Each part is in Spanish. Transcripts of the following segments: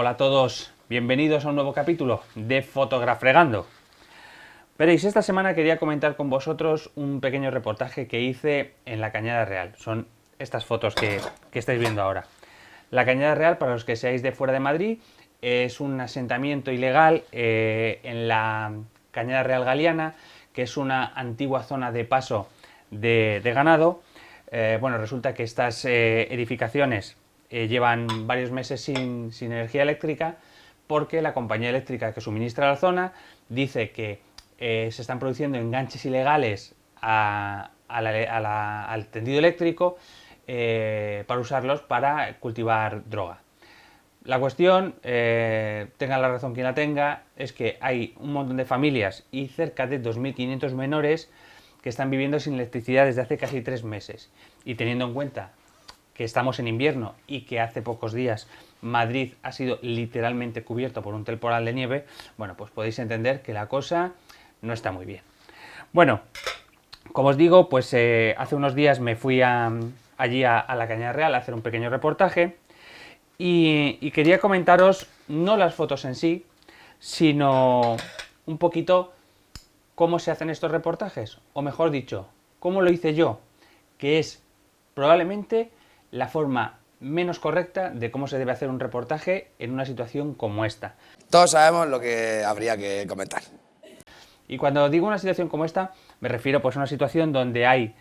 Hola a todos, bienvenidos a un nuevo capítulo de Fotografregando. Veréis, esta semana quería comentar con vosotros un pequeño reportaje que hice en la Cañada Real. Son estas fotos que estáis viendo ahora. La Cañada Real, para los que seáis de fuera de Madrid, es un asentamiento ilegal en la Cañada Real Galiana, que es una antigua zona de paso de ganado. Bueno, resulta que estas edificaciones llevan varios meses sin energía eléctrica porque la compañía eléctrica que suministra la zona dice que se están produciendo enganches ilegales al tendido eléctrico para usarlos para cultivar droga. La cuestión, tenga la razón quien la tenga, es que hay un montón de familias y cerca de 2.500 menores que están viviendo sin electricidad desde hace casi 3 meses. Y teniendo en cuenta que estamos en invierno y que hace pocos días Madrid ha sido literalmente cubierto por un temporal de nieve, bueno, pues podéis entender que la cosa no está muy bien. Bueno, como os digo, pues hace unos días me fui allí a la Cañada Real a hacer un pequeño reportaje y quería comentaros no las fotos en sí, sino un poquito cómo se hacen estos reportajes, o mejor dicho, cómo lo hice yo, que es probablemente la forma menos correcta de cómo se debe hacer un reportaje en una situación como esta. Todos sabemos lo que habría que comentar. Y cuando digo una situación como esta, me refiero pues a una situación donde hay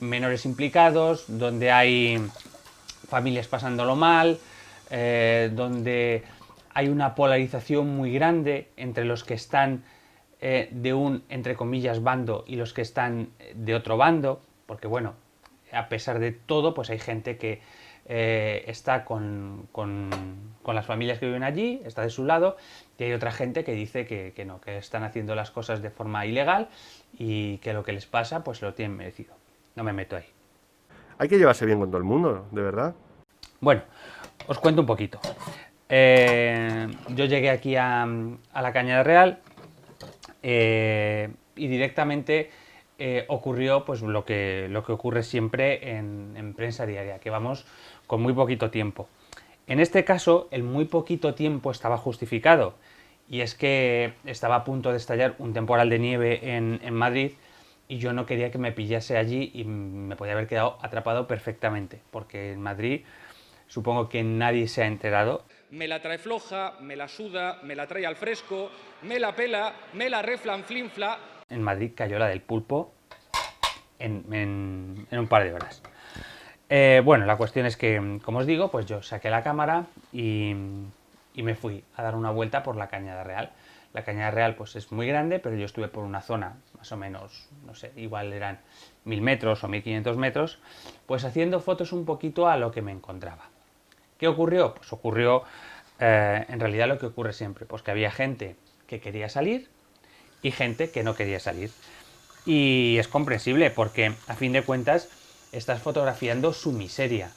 menores implicados, donde hay familias pasándolo mal, donde hay una polarización muy grande entre los que están de un, entre comillas, bando y los que están de otro bando, porque bueno, a pesar de todo, pues hay gente que está con las familias que viven allí, está de su lado, y hay otra gente que dice que no, que están haciendo las cosas de forma ilegal y que lo que les pasa, pues lo tienen merecido. No me meto ahí. Hay que llevarse bien con todo el mundo, de verdad. Bueno, os cuento un poquito. Yo llegué aquí a la Cañada Real y directamente ocurrió pues lo que ocurre siempre en prensa diaria, que vamos con muy poquito tiempo. En este caso, el muy poquito tiempo estaba justificado, y es que estaba a punto de estallar un temporal de nieve en Madrid y yo no quería que me pillase allí y me podía haber quedado atrapado perfectamente, porque en Madrid supongo que nadie se ha enterado. Me la trae floja, me la suda, me la trae al fresco, me la pela, me la reflanflinfla. En Madrid cayó la del pulpo en un par de horas. Bueno, la cuestión es que, como os digo, pues yo saqué la cámara y me fui a dar una vuelta por la Cañada Real. La Cañada Real pues es muy grande, pero yo estuve por una zona más o menos, no sé, igual eran 1.000 metros o 1.500 metros, pues haciendo fotos un poquito a lo que me encontraba. ¿Qué ocurrió? Pues ocurrió en realidad lo que ocurre siempre, pues que había gente que quería salir y gente que no quería salir. Y es comprensible porque a fin de cuentas estás fotografiando su miseria,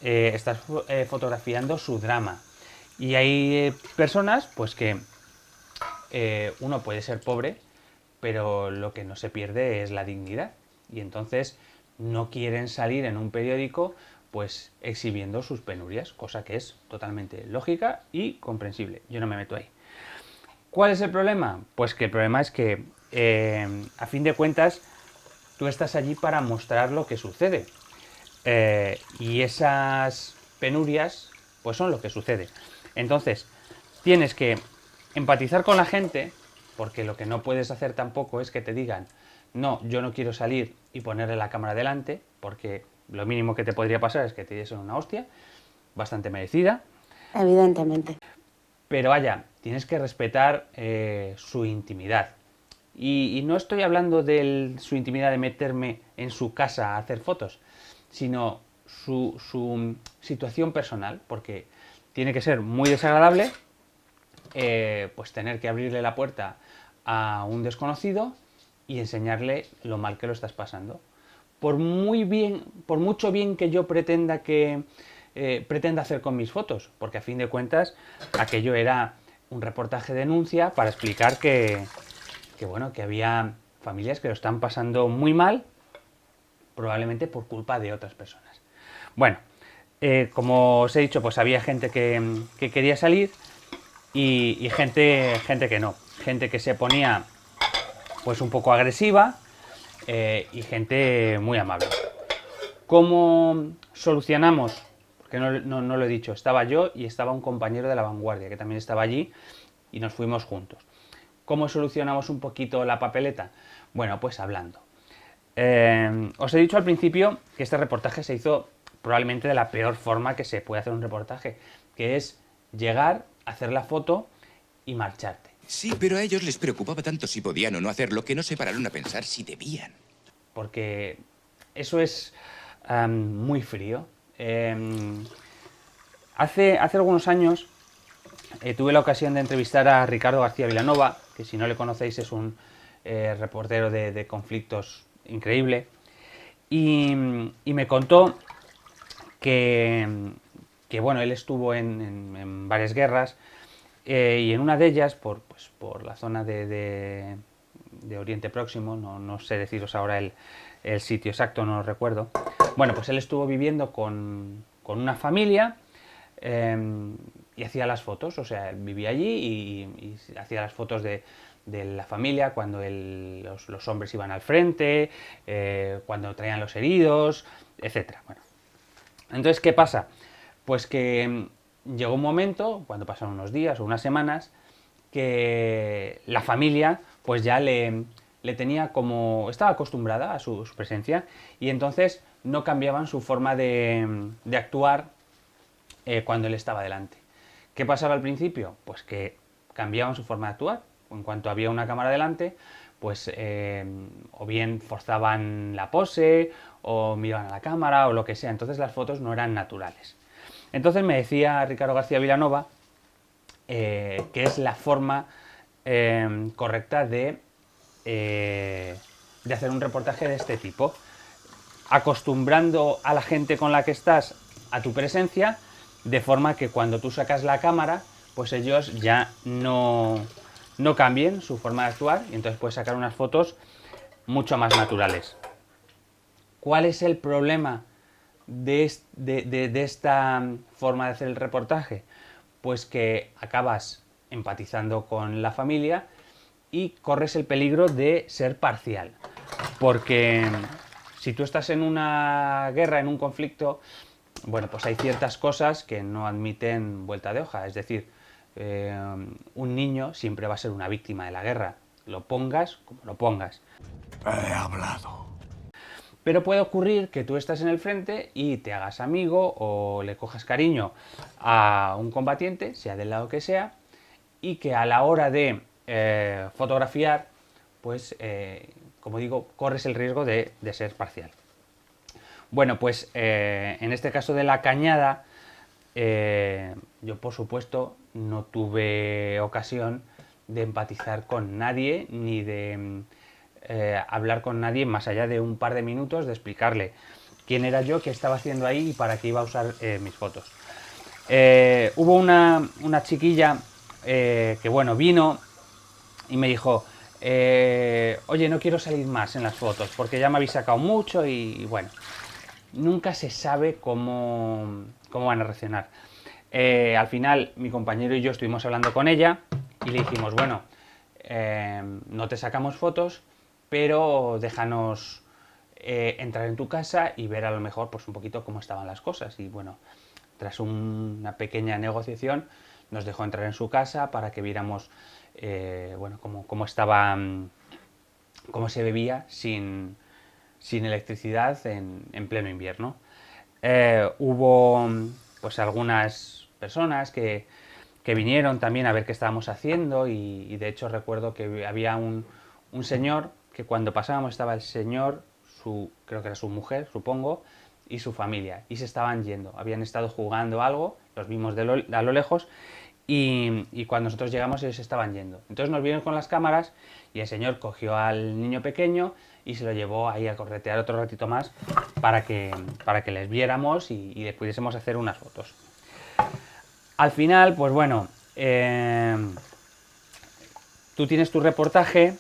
estás fotografiando su drama. Y hay personas pues que uno puede ser pobre, pero lo que no se pierde es la dignidad. Y entonces no quieren salir en un periódico pues exhibiendo sus penurias, cosa que es totalmente lógica y comprensible. Yo no me meto ahí. ¿Cuál es el problema? Pues que el problema es que a fin de cuentas tú estás allí para mostrar lo que sucede. Y esas penurias pues son lo que sucede. Entonces tienes que empatizar con la gente, porque lo que no puedes hacer tampoco es que te digan no, yo no quiero salir y ponerle la cámara delante, porque lo mínimo que te podría pasar es que te diesen una hostia bastante merecida. Evidentemente. Pero vaya, tienes que respetar su intimidad. Y no estoy hablando de su intimidad de meterme en su casa a hacer fotos, sino su situación personal, porque tiene que ser muy desagradable pues tener que abrirle la puerta a un desconocido y enseñarle lo mal que lo estás pasando. Por mucho bien que yo pretenda hacer con mis fotos, porque a fin de cuentas aquello era un reportaje de denuncia para explicar que bueno, que había familias que lo están pasando muy mal, probablemente por culpa de otras personas. Bueno, Como os he dicho, pues había gente que quería salir y gente que no. Gente que se ponía pues un poco agresiva y gente muy amable. ¿Cómo solucionamos? Porque no lo he dicho, estaba yo y estaba un compañero de La Vanguardia que también estaba allí y nos fuimos juntos. ¿Cómo solucionamos un poquito la papeleta? Bueno, pues hablando. Os he dicho al principio que este reportaje se hizo probablemente de la peor forma que se puede hacer un reportaje, que es llegar, hacer la foto y marcharte. Sí, pero a ellos les preocupaba tanto si podían o no hacerlo que no se pararon a pensar si debían. Porque eso es muy frío. Hace algunos años tuve la ocasión de entrevistar a Ricardo García Vilanova, que si no le conocéis es un reportero de conflictos increíble, y me contó que bueno, él estuvo en varias guerras y en una de ellas, por la zona de Oriente Próximo, no sé deciros ahora el sitio exacto, no lo recuerdo. Bueno, pues él estuvo viviendo con una familia y hacía las fotos, o sea, vivía allí y hacía las fotos de la familia cuando los hombres iban al frente, cuando traían los heridos, etcétera. Bueno, entonces, ¿qué pasa? Pues que llegó un momento, cuando pasaron unos días o unas semanas, que la familia pues ya le tenía como... estaba acostumbrada a su presencia y entonces no cambiaban su forma de actuar cuando él estaba delante. ¿Qué pasaba al principio? Pues que cambiaban su forma de actuar. En cuanto había una cámara delante, pues o bien forzaban la pose, o miraban a la cámara, o lo que sea. Entonces las fotos no eran naturales. Entonces me decía Ricardo García Vilanova que es la forma correcta de hacer un reportaje de este tipo, acostumbrando a la gente con la que estás a tu presencia, de forma que cuando tú sacas la cámara, pues ellos ya no cambien su forma de actuar y entonces puedes sacar unas fotos mucho más naturales. ¿Cuál es el problema de esta forma de hacer el reportaje? Pues que acabas empatizando con la familia y corres el peligro de ser parcial. Porque si tú estás en una guerra, en un conflicto, bueno, pues hay ciertas cosas que no admiten vuelta de hoja. Es decir, un niño siempre va a ser una víctima de la guerra. Lo pongas como lo pongas. He hablado. Pero puede ocurrir que tú estás en el frente y te hagas amigo o le cojas cariño a un combatiente, sea del lado que sea, y que a la hora de fotografiar, pues, como digo, corres el riesgo de ser parcial. Bueno, pues en este caso de la cañada, yo por supuesto no tuve ocasión de empatizar con nadie ni de hablar con nadie más allá de un par de minutos, de explicarle quién era yo, qué estaba haciendo ahí y para qué iba a usar mis fotos. Hubo una chiquilla que bueno, vino y me dijo, oye, no quiero salir más en las fotos porque ya me habéis sacado mucho y bueno, nunca se sabe cómo van a reaccionar. Al final mi compañero y yo estuvimos hablando con ella y le dijimos, bueno, no te sacamos fotos, pero déjanos entrar en tu casa y ver a lo mejor pues un poquito cómo estaban las cosas. Y bueno, tras una pequeña negociación nos dejó entrar en su casa para que viéramos bueno, cómo estaba, cómo se bebía sin electricidad en pleno invierno. Hubo pues algunas personas que vinieron también a ver qué estábamos haciendo y de hecho recuerdo que había un señor que cuando pasábamos estaba el señor, creo que era su mujer, supongo, y su familia, y se estaban yendo. Habían estado jugando algo, los vimos a lo lejos, y cuando nosotros llegamos ellos se estaban yendo. Entonces nos vieron con las cámaras y el señor cogió al niño pequeño y se lo llevó ahí a corretear otro ratito más para que les viéramos y le pudiésemos hacer unas fotos. Al final, pues bueno, tú tienes tu reportaje.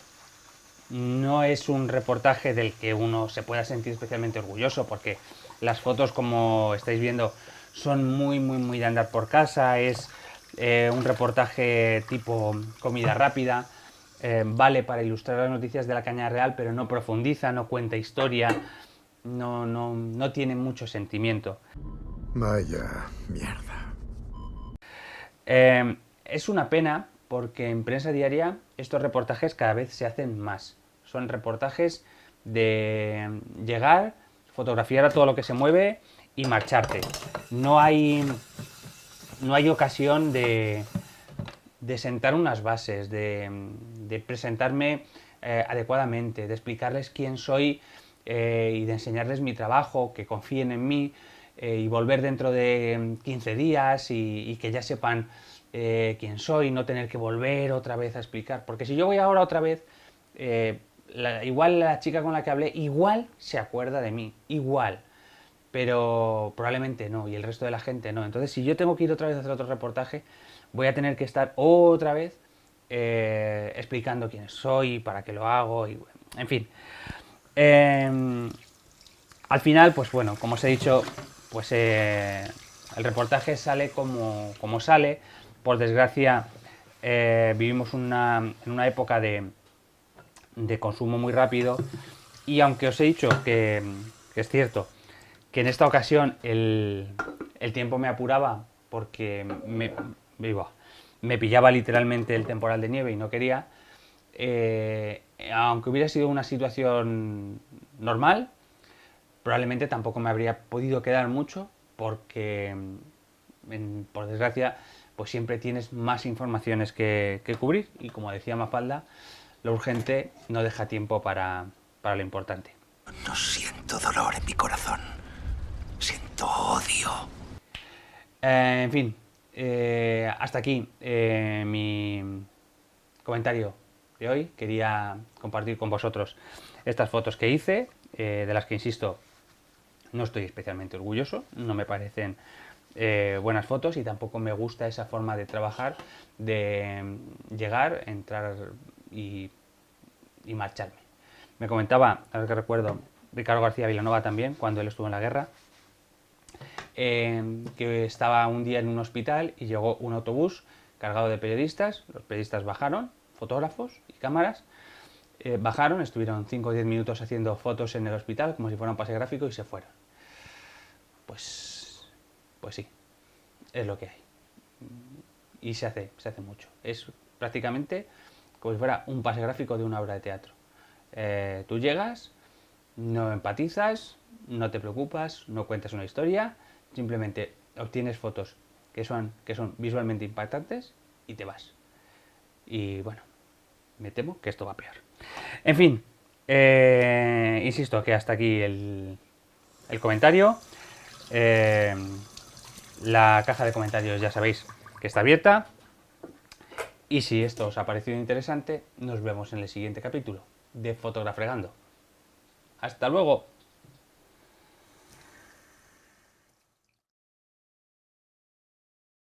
No es un reportaje del que uno se pueda sentir especialmente orgulloso porque las fotos, como estáis viendo, son muy de andar por casa, es un reportaje tipo comida rápida, vale para ilustrar las noticias de la Cañada Real, pero no profundiza, no cuenta historia, no tiene mucho sentimiento. Vaya mierda. Es una pena porque en Prensa Diaria estos reportajes cada vez se hacen más. Son reportajes de llegar, fotografiar a todo lo que se mueve y marcharte. No hay ocasión de sentar unas bases, de presentarme adecuadamente, de explicarles quién soy y de enseñarles mi trabajo, que confíen en mí y volver dentro de 15 días y que ya sepan quién soy, no tener que volver otra vez a explicar. Porque si yo voy ahora otra vez, igual la chica con la que hablé, igual se acuerda de mí, igual. Pero probablemente no, y el resto de la gente no. Entonces, si yo tengo que ir otra vez a hacer otro reportaje, voy a tener que estar otra vez explicando quién soy, para qué lo hago, y bueno, en fin. Al final, pues bueno, como os he dicho, pues el reportaje sale como sale. Por desgracia, vivimos en una época de consumo muy rápido, y aunque os he dicho que es cierto que en esta ocasión el tiempo me apuraba porque me pillaba literalmente el temporal de nieve y no quería, aunque hubiera sido una situación normal, probablemente tampoco me habría podido quedar mucho porque, por desgracia, pues siempre tienes más informaciones que cubrir, y como decía Mafalda, lo urgente no deja tiempo para lo importante. No siento dolor en mi corazón. Siento odio. En fin, hasta aquí mi comentario de hoy. Quería compartir con vosotros estas fotos que hice, de las que, insisto, no estoy especialmente orgulloso, no me parecen buenas fotos, y tampoco me gusta esa forma de trabajar, de llegar, entrar y marcharme. Me comentaba, a ver que recuerdo, Ricardo García Vilanova también, cuando él estuvo en la guerra, que estaba un día en un hospital y llegó un autobús cargado de periodistas. Los periodistas bajaron, fotógrafos y cámaras, bajaron, estuvieron 5 o 10 minutos haciendo fotos en el hospital como si fuera un pase gráfico y se fueron. Pues sí, es lo que hay. Y se hace mucho. Es prácticamente como si fuera un pase gráfico de una obra de teatro. Tú llegas, no empatizas, no te preocupas, no cuentas una historia, simplemente obtienes fotos que son visualmente impactantes y te vas. Y bueno, me temo que esto va peor. En fin, insisto que hasta aquí el comentario. La caja de comentarios ya sabéis que está abierta. Y si esto os ha parecido interesante, nos vemos en el siguiente capítulo de Fotografregando. ¡Hasta luego!